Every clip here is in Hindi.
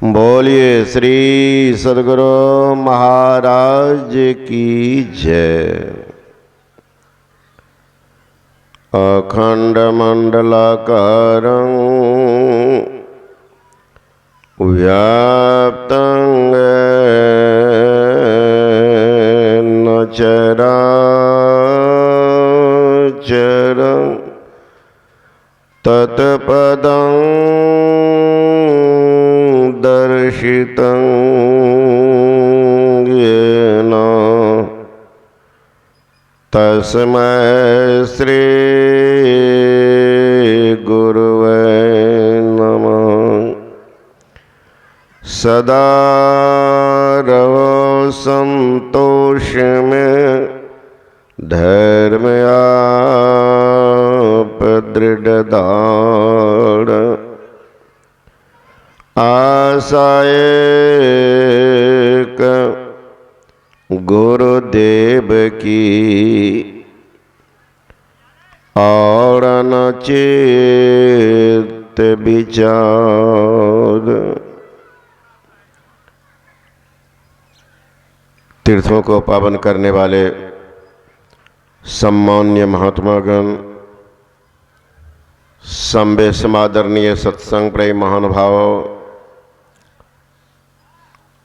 बोलिए श्री सद्गुरु महाराज की जय। अखंड मंडलाकारं व्याप्तं येन चराचरं तत्पदं दर्शितं येन तस्मै श्री गुरुवे नमः। सदा रहो संतोष में, धर्म आप दृढ़ दाढ़, आशाएक गुरुदेव की और न चित्त विचार। तीर्थों को पावन करने वाले सम्मान्य महात्मागण, संबे समादरणीय सत्संग प्रिय महानुभाव,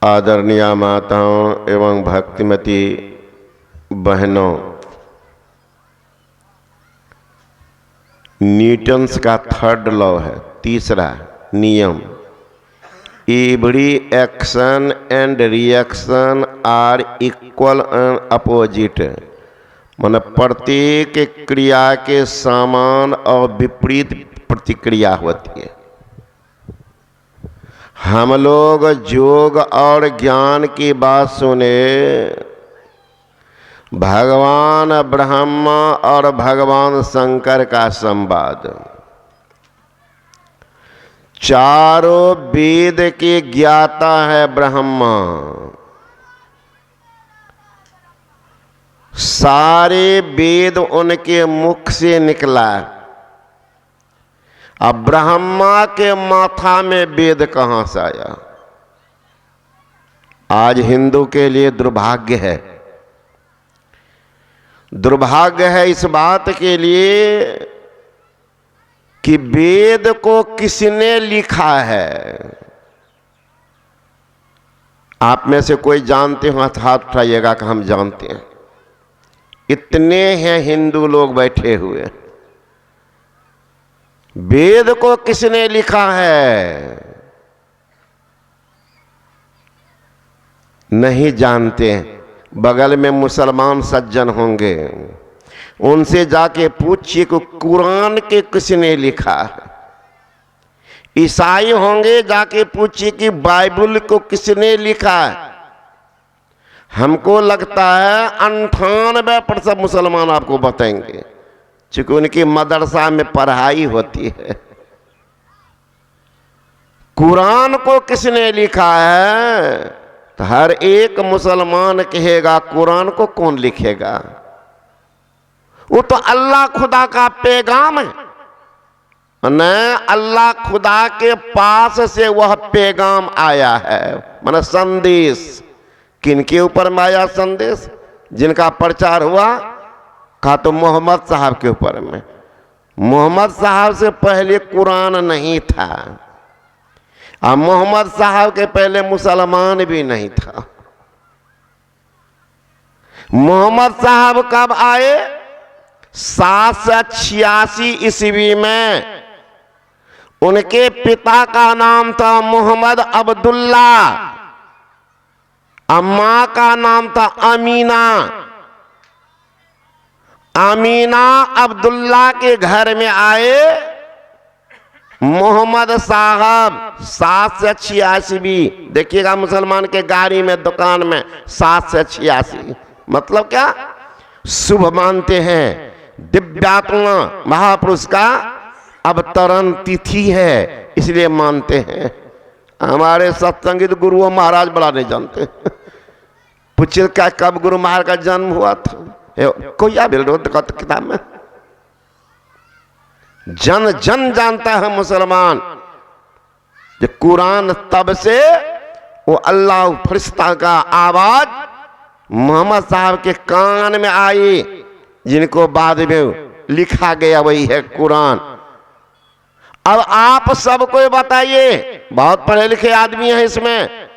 आदरणीय माताओं एवं भक्तिमती बहनों, न्यूटन्स का थर्ड लॉ है, तीसरा नियम, every action and reaction are equal and opposite. माने प्रत्येक क्रिया के समान और विपरीत प्रतिक्रिया होती है। हम लोग योग और ज्ञान की बात सुने, भगवान ब्रह्मा और भगवान शंकर का संवाद, चारों वेद के ज्ञाता है ब्रह्मा, सारे वेद उनके मुख से निकला। अब ब्रह्मा के माथा में वेद कहां से आया? आज हिंदू के लिए दुर्भाग्य है, दुर्भाग्य है इस बात के लिए कि वेद को किसने लिखा है। आप में से कोई जानते हो? हाथ उठाइएगा कि हम जानते हैं। इतने हैं हिंदू लोग बैठे हुए। वेद को किसने लिखा है नहीं जानते। बगल में मुसलमान सज्जन होंगे, उनसे जाके पूछिए कि कुरान के किसने लिखा है। ईसाई होंगे, जाके पूछिए कि बाइबल को किसने लिखा है। हमको लगता है 98% मुसलमान आपको बताएंगे, चूंकि उनकी मदरसा में पढ़ाई होती है। कुरान को किसने लिखा है तो हर एक मुसलमान कहेगा कुरान को कौन लिखेगा, वो तो अल्लाह खुदा का पैगाम है। न अल्लाह खुदा के पास से वह पैगाम आया है, माने संदेश। किनके ऊपर में आया संदेश? जिनका प्रचार हुआ, कहा तो मोहम्मद साहब के ऊपर में। मोहम्मद साहब से पहले कुरान नहीं था, और मोहम्मद साहब के पहले मुसलमान भी नहीं था। मोहम्मद साहब कब आए? 786 ईस्वी में। उनके पिता का नाम था मोहम्मद अब्दुल्ला, अम्मा का नाम था अमीना। अमीना अब्दुल्ला के घर में आए मोहम्मद साहब 786। देखिएगा मुसलमान के गाड़ी में, दुकान में 786 मतलब क्या? शुभ मानते हैं। दिव्यात्मा महापुरुष का अवतरण तिथि है, इसलिए मानते हैं। हमारे सत्संगित गुरुओं महाराज बड़ा नहीं जानते। पूछिए क्या कब गुरु महाराज का जन्म हुआ था? कोई आ बिल किताब में जन जन जानता है मुसलमान। जो कुरान तब से वो अल्लाह फरिश्ता का आवाज मोहम्मद साहब के कान में आई, जिनको बाद में लिखा गया वही है कुरान। अब आप सबको बताइए, बहुत पढ़े लिखे आदमी हैं इसमें,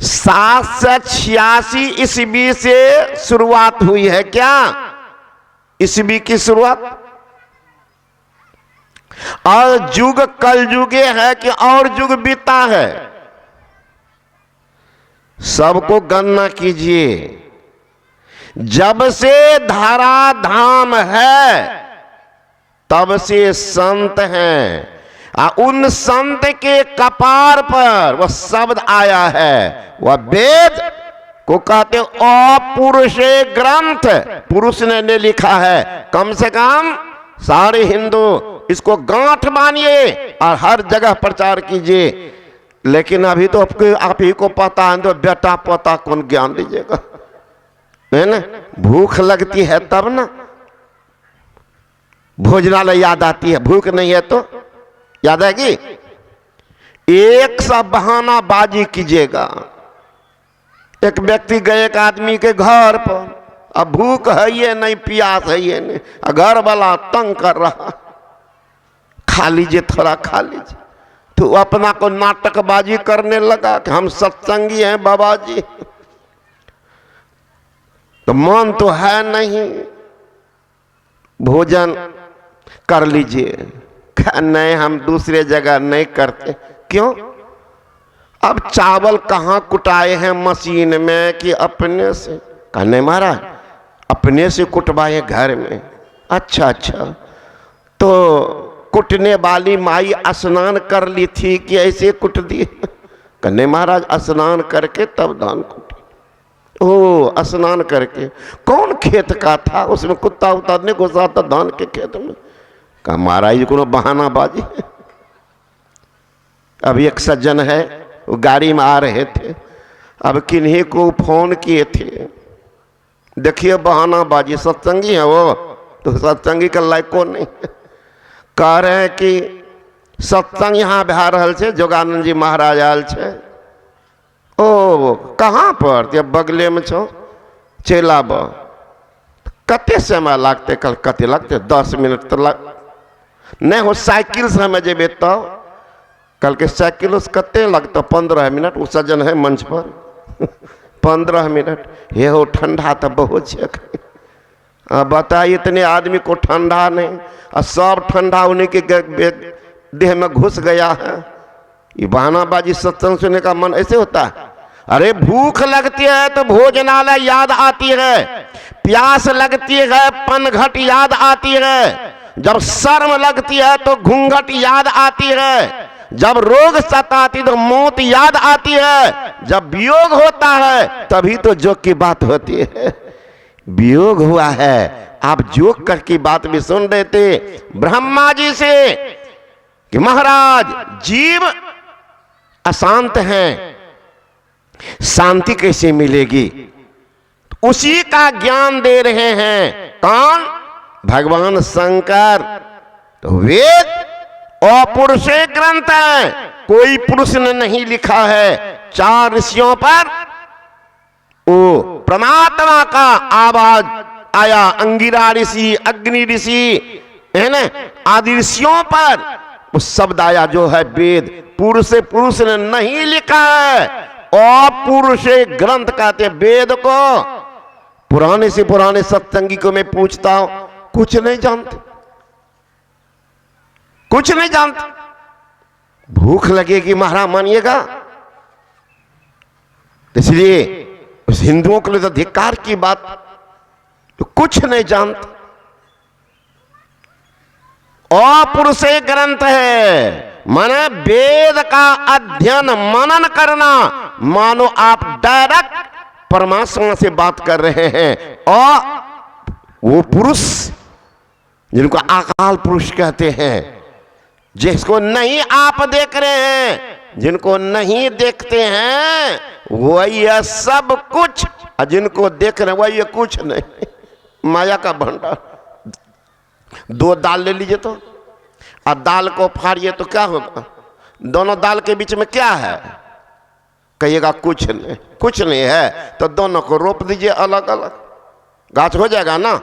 786 ईस्वी से शुरुआत हुई है क्या ईस्वी की शुरुआत? और युग कल युगे है कि और युग बीता है? सबको गणना कीजिए। जब से धरा धाम है तब से संत हैं, उन संत के कपार पर वह शब्द आया है, वह वेद को कहते अपुरुषे ग्रंथ, पुरुष ने लिखा है। कम से कम सारे हिंदू इसको गांठ मानिए और हर जगह प्रचार कीजिए। लेकिन अभी तो आप ही को पता है, तो बेटा पोता कौन ज्ञान दीजिएगा, है ना? भूख लगती है तब ना भोजनालय याद आती है, भूख नहीं है तो याद आएगी? एक सा बहाना बाजी कीजिएगा। एक व्यक्ति गए एक आदमी के घर पर, अब भूख है ये नहीं, प्यास है ये नहीं, घर वाला तंग कर रहा, खा लीजिए थोड़ा खा लीजिए। तो अपना को नाटकबाजी करने लगा कि हम सत्संगी हैं बाबा जी। तो मन तो है नहीं, भोजन कर लीजिए। नहीं, हम दूसरे जगह नहीं करते। क्यों? अब चावल कहाँ कुटाए हैं मशीन में कि अपने से? कहने महाराज अपने से कुटवाए घर में। अच्छा अच्छा, तो कुटने वाली माई स्नान कर ली थी कि ऐसे कुट दी? कहने महाराज स्नान करके तब धान कुटी। ओ स्नान करके? कौन खेत का था? उसमें कुत्ता उतारने घुसा था धान के खेत में? कहा महाराज को बहाना बाजी। अब एक सज्जन है, वो गाड़ी में आ रहे थे, अब किन्हीं को फोन किए थे, देखिए बहाना बाजी, सत्संगी है वो, तो सत्संगी का लायक को नहीं। कह रहे हैं कि सत्संग यहाँ भा रहल छे, जोगानंद जी महाराज आयल छे। ओ कहाँ पर? जब बगले में छो, चेला बा। कते समय लगते? कल कते लगते? 10 मिनट तो लग नहीं हो, साइकिल से हमें जेबे तो कल के साइकिल से कते लगता? 15 मिनट। वो सज्जन है मंच पर 15 मिनट। ये हो ठंडा तो बहुत है। बताइए इतने आदमी को ठंडा नहीं, और सब ठंडा उन्हीं के देह में घुस गया है। ये बहानाबाजी सत्संग सुनने का मन ऐसे होता है? अरे भूख लगती है तो भोजनालय याद आती है, प्यास लगती है पनघट याद आती है, जब शर्म लगती है तो घूंघट याद आती है, जब रोग सताती तो मौत याद आती है, जब वियोग होता है तभी तो जोग की बात होती है। वियोग हुआ है, आप जोग कर की बात भी सुन रहे थे ब्रह्मा जी से कि महाराज जीव अशांत हैं, शांति कैसे मिलेगी? उसी का ज्ञान दे रहे हैं। कौन? भगवान शंकर। तो वेद अपुरुषे ग्रंथ है, कोई पुरुष ने नहीं लिखा है। 4 ऋषियों पर वो परमात्मा का आवाज आया, अंगिरा ऋषि, अग्नि ऋषि, है ना, आदि ऋषियों पर वो शब्द आया जो है वेद। पुरुष से पुरुष ने नहीं लिखा है, अपुरुषे ग्रंथ कहते वेद को। पुराने से पुराने सत्संगी को मैं पूछता हूं, कुछ नहीं जानते, कुछ नहीं जानते। भूख लगेगी महाराज मानिएगा। इसलिए उस हिंदुओं के लिए तो धिक्कार की बात, तो कुछ नहीं जानते। अपुरुषे ग्रंथ है, माने वेद का अध्ययन मनन करना, मानो आप डायरेक्ट परमात्मा से बात कर रहे हैं। और वो पुरुष जिनको अकाल पुरुष कहते हैं, जिसको नहीं आप देख रहे हैं, जिनको नहीं देखते हैं, वही है सब कुछ, और जिनको देख रहे हैं वही है कुछ नहीं। माया का भंडार। 2 दाल ले लीजिए तो और दाल को फाड़िए तो क्या होगा? दोनों दाल के बीच में क्या है? कहिएगा कुछ नहीं, कुछ नहीं है। तो दोनों को रोप दीजिए अलग अलग, गाछ हो जाएगा ना।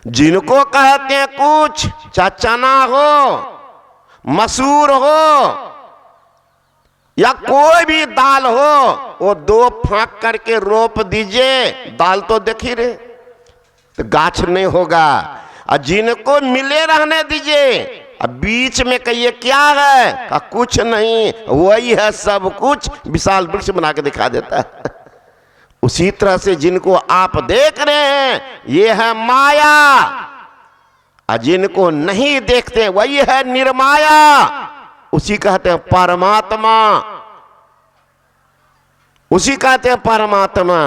जिनको कहते हैं कुछ, चाहे चना हो, मसूर हो या कोई भी दाल हो, वो दो फांक करके रोप दीजिए, दाल तो देख ही रहे, तो गाछ नहीं होगा। और जिनको मिले रहने दीजिए। अब बीच में कहिए क्या है? का कुछ नहीं, वही है सब कुछ, विशाल वृक्ष बना के दिखा देता है। उसी तरह से जिनको आप देख रहे हैं ये है माया, और जिनको नहीं देखते वही है निर्माया, उसी कहते हैं परमात्मा, उसी कहते हैं परमात्मा।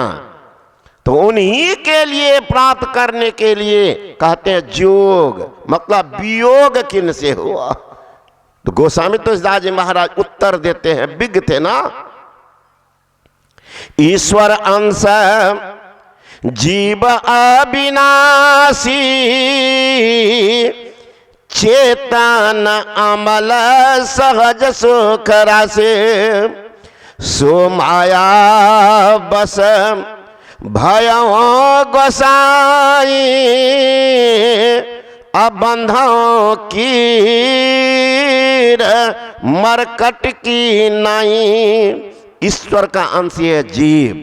तो उन्हीं के लिए प्राप्त करने के लिए कहते हैं जोग, मतलब वियोग किन से हुआ। तो गोस्वामी तुलसीदास जी महाराज उत्तर देते हैं, विज्ञ थे ना। ईश्वर अंश जीव अविनाशी, चेतन अमल सहज सुख राशि, सो माया बस भयो गोसाई, अबंधों की मरकट की नाई। ईश्वर का अंश है जीव,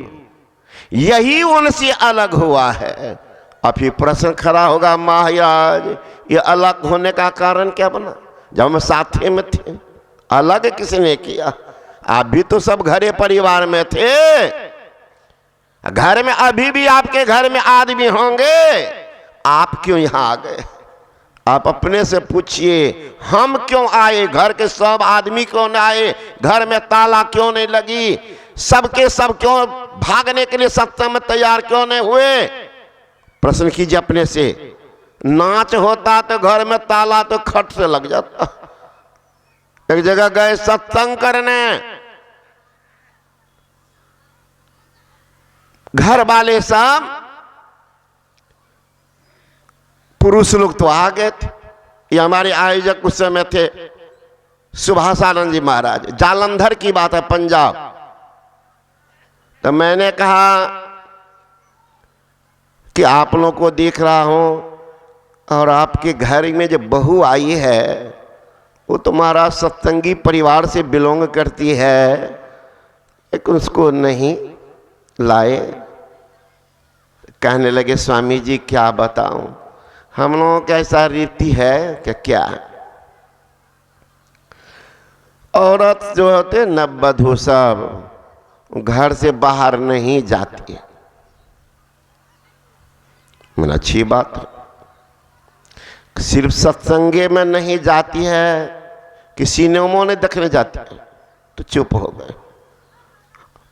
यही उनसे अलग हुआ है। अब ये प्रश्न खड़ा होगा, महाराज ये अलग होने का कारण क्या बना? जब हम साथे में थे, अलग किसने किया? आप भी तो सब घरे परिवार में थे। घर में अभी भी आपके घर में आदमी होंगे, आप क्यों यहाँ आ गए? आप अपने से पूछिए, हम क्यों आए? घर के सब आदमी क्यों नहीं आए? घर में ताला क्यों नहीं लगी? सबके सब क्यों भागने के लिए सत्संग में तैयार क्यों नहीं हुए? प्रश्न कीजिए अपने से। नाच होता तो घर में ताला तो खट से लग जाता। एक जगह गए सत्संग करने, घर वाले सब पुरुष लोग तो आ गए थे। ये हमारे आयोजक उस समय थे सुभाषानंद जी महाराज, जालंधर की बात है, पंजाब। तो मैंने कहा कि आप लोगों को देख रहा हूं और आपके घर में जो बहू आई है वो तुम्हारा सत्संगी परिवार से बिलोंग करती है, लेकिन उसको नहीं लाए। कहने लगे स्वामी जी क्या बताऊं, हम लोगों का ऐसा रीति है कि क्या औरत जो होते नववधू सब घर से बाहर नहीं जाती है। मैंने अच्छी बात है, सिर्फ सत्संगे में नहीं जाती है कि सिनेमा नहीं देखने जाती है। तो चुप हो गए।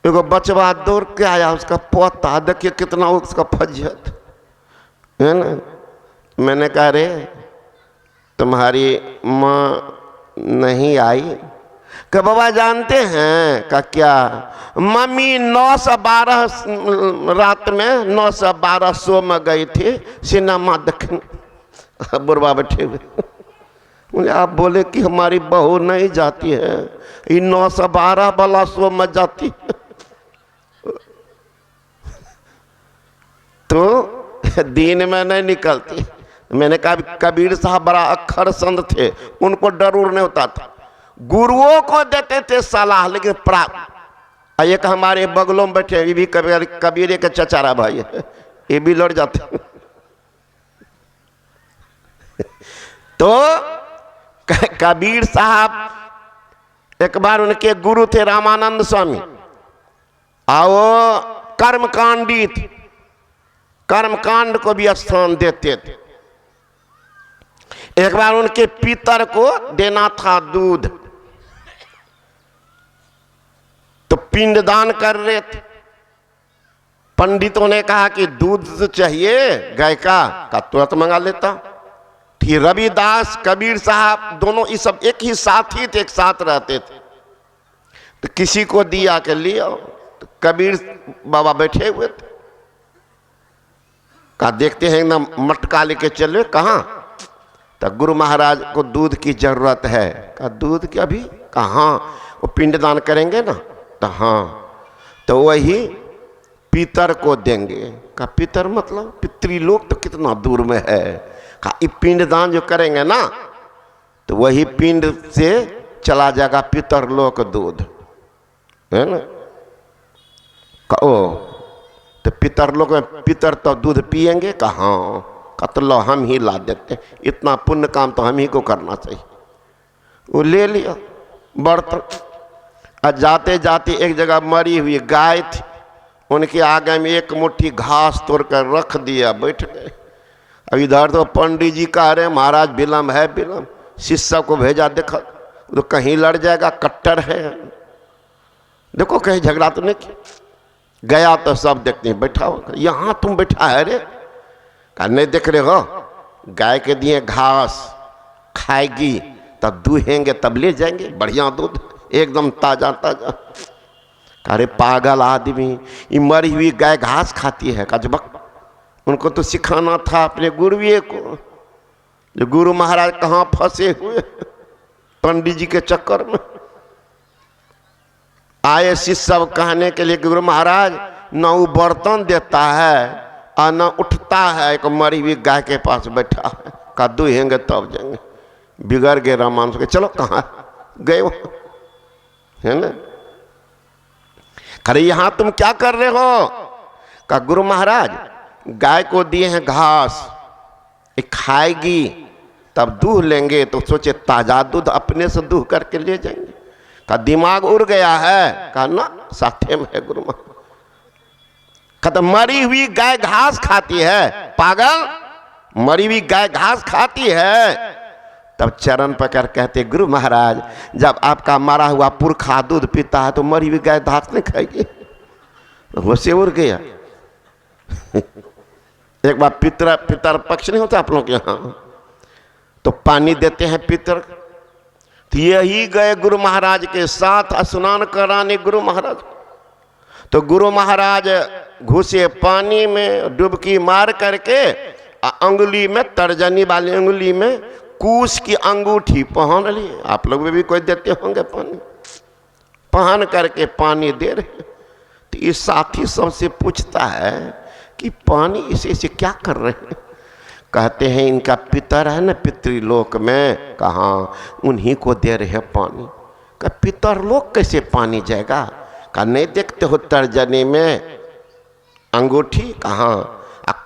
एगो बचवा दौड़ के आया, उसका पोता देखिए कितना उसका फज्जत है ना। मैंने कहा रे तुम्हारी माँ नहीं आई? कि बाबा जानते हैं का क्या, मम्मी 9 से 12 रात में 9 से 12 शो में गई थी सिनेमा देखने। बुढ़वा बैठे हुए, मुझे आप बोले कि हमारी बहू नहीं जाती है, ये 9 से 12 वाला शो में जाती है। तो दिन में नहीं निकलती। मैंने कहा कबीर साहब बड़ा अक्खर संत थे, उनको डर उड़ नहीं होता था, गुरुओं को देते थे सलाह, लेकिन प्राप्त। एक हमारे बगलों में बैठे, ये भी कबीर के चचारा भाई है, ये भी लड़ जाते। तो कबीर साहब एक बार उनके गुरु थे रामानंद स्वामी, आओ कर्मकांडी थे, कर्मकांड को भी स्थान देते थे। एक बार उनके पितर को देना था दूध, तो पिंडदान कर रहे थे। पंडितों ने कहा कि दूध चाहिए गाय का तुरंत मंगा लेता। फिर रविदास कबीर साहब दोनों ये सब एक ही साथी थे, एक साथ रहते थे। तो किसी को दिया के लिया, तो कबीर बाबा बैठे हुए थे। कहा देखते हैं एकदम मटका लेके चले, कहाँ? तो गुरु महाराज को दूध की जरूरत है। कहा दूध की अभी कहाँ, वो पिंडदान करेंगे ना, तो हाँ, तो वही पितर को देंगे। कहा पितर मतलब पितृलोक तो कितना दूर में है। कहा ये पिंडदान जो करेंगे ना, तो वही पिंड से चला जाएगा पितरलोक दूध, है ना। कहो तो पितरलोक में पितर तो दूध पिएंगे कहाँ। तो लो हम ही ला देते, इतना पुण्य काम तो हम ही को करना चाहिए। वो ले लिया बर्तन, और जाते जाते एक जगह मरी हुई गाय थी, उनके आगे में एक मुट्ठी घास तोड़ कर रख दिया, बैठ गए। अब इधर तो पंडित जी कह रहे महाराज विलम्ब है विलम्ब, शिष्य को भेजा, देखा तो कहीं लड़ जाएगा, कट्टर है, देखो कहीं झगड़ा तो नहीं किया। गया तो सब देखते हैं बैठा हो, यहाँ तुम बैठा है रे। कहा नहीं देख रहे हो, गाय के दिए घास खाएगी तब दूहेंगे तब ले जाएंगे, बढ़िया दूध एकदम ताजा ताजा। अरे पागल आदमी, ये मरी हुई गाय घास खाती है। कजबक, उनको तो सिखाना था अपने गुरुए को, जो गुरु महाराज कहाँ फंसे हुए पंडित जी के चक्कर में। आए शिष्य सब कहने के लिए गुरु महाराज न वो बर्तन देता है और न उठता है, एक मरी हुई गाय के पास बैठा है। का दूहेंगे तब जाएंगे। बिगड़ गए रामानुज के, चलो कहाँ गए वो, है ना। अरे यहाँ तुम क्या कर रहे हो। का गुरु महाराज गाय को दिए हैं घास, ये खाएगी तब दूह लेंगे, तो सोचे ताजा दूध अपने से दूह करके ले जाएंगे। का दिमाग उड़ गया है। कहा ना साथे में है गुरु महाराज। खत्म, मरी हुई गाय घास खाती है, पागल, मरी हुई गाय घास खाती है। तब चरण पकड़ कहते गुरु महाराज जब आपका मरा हुआ पुरखा दूध पीता है तो मरी हुई गाय घास नहीं खाएगी। होशे उड़ गया। एक बार पितर पक्ष नहीं होता आप लोग के यहाँ, तो पानी देते हैं पितर, तो यही गए गुरु महाराज के साथ स्नान कराने गुरु महाराज। तो गुरु महाराज घुसे पानी में, डुबकी मार करके अंगुली में, तर्जनी वाली अंगुली में कूश की अंगूठी पहन लिए। आप लोग में भी कोई देते होंगे पानी, पहन करके पानी दे रहे। तो इस साथी सबसे पूछता है कि पानी इसे क्या कर रहे हैं। कहते हैं इनका पितर है ना पितृलोक में, कहाँ उन्हीं को दे रहे पानी। का पितरलोक कैसे पानी जाएगा। का नहीं देखते हो तर्जनी में अंगूठी, कहाँ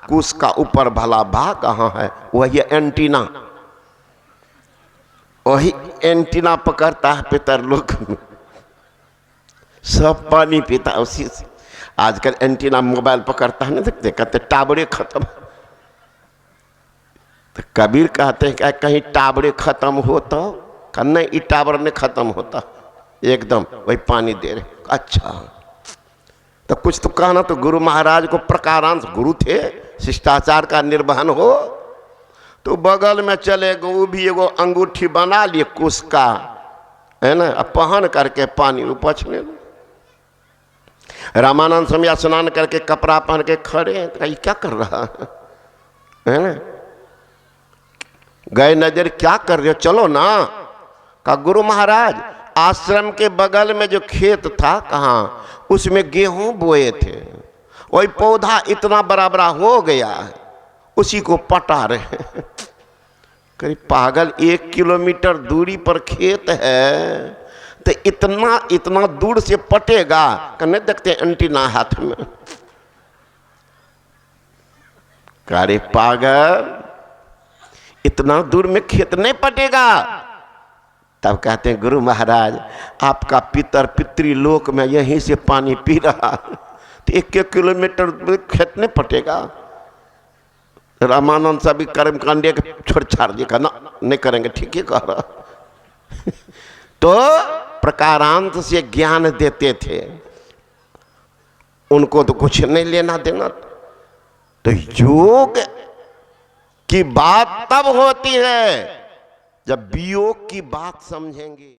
कुश का ऊपर भला भाग कहाँ है, वही एंटीना, वही एंटीना पकड़ता है पितरलोक में, सब पानी पीता है उसी से। आजकल एंटीना मोबाइल पकड़ता है, नहीं देखते, कहते टावरे खत्म। तो कबीर कहते हैं कि कहीं टावरे खत्म हो तो, नहीं ये टावर नहीं खत्म होता, एकदम वही पानी दे रहे। अच्छा, तो कुछ तो कहना। तो गुरु महाराज को प्रकारांश गुरु थे, शिष्टाचार का निर्वहन हो, तो बगल में चले गए, वो भी एगो अंगूठी बना लिए कुश का, है ना, पहन करके पानी उपछने। रामानंद स्वामी स्नान करके कपड़ा पहन के खड़े हैं, तो ये क्या कर रहा है ना। गए नजर, क्या कर रहे हो, चलो ना। का गुरु महाराज आश्रम के बगल में जो खेत था, कहाँ उसमें गेहूं बोए थे, वही पौधा इतना बड़ा बड़ा हो गया है, उसी को पटा रहे। करीब पागल, 1 किलोमीटर दूरी पर खेत है, तो इतना दूर से पटेगा। नहीं देखते एंटीना हाथ में। अरे पागल, इतना दूर में खेत नहीं पटेगा। तब कहते हैं गुरु महाराज आपका पितर पितृलोक में यहीं से पानी पी रहा, तो 1 किलोमीटर खेत नहीं पटेगा। रामानंद सभी कर्म कांडे के छोड़ छाड़ दिया, ना नहीं करेंगे, ठीक है कह रहा। तो प्रकारांत से ज्ञान देते थे, उनको तो कुछ नहीं लेना देना। तो योग की बात तब होती है जब वियोग की बात समझेंगे।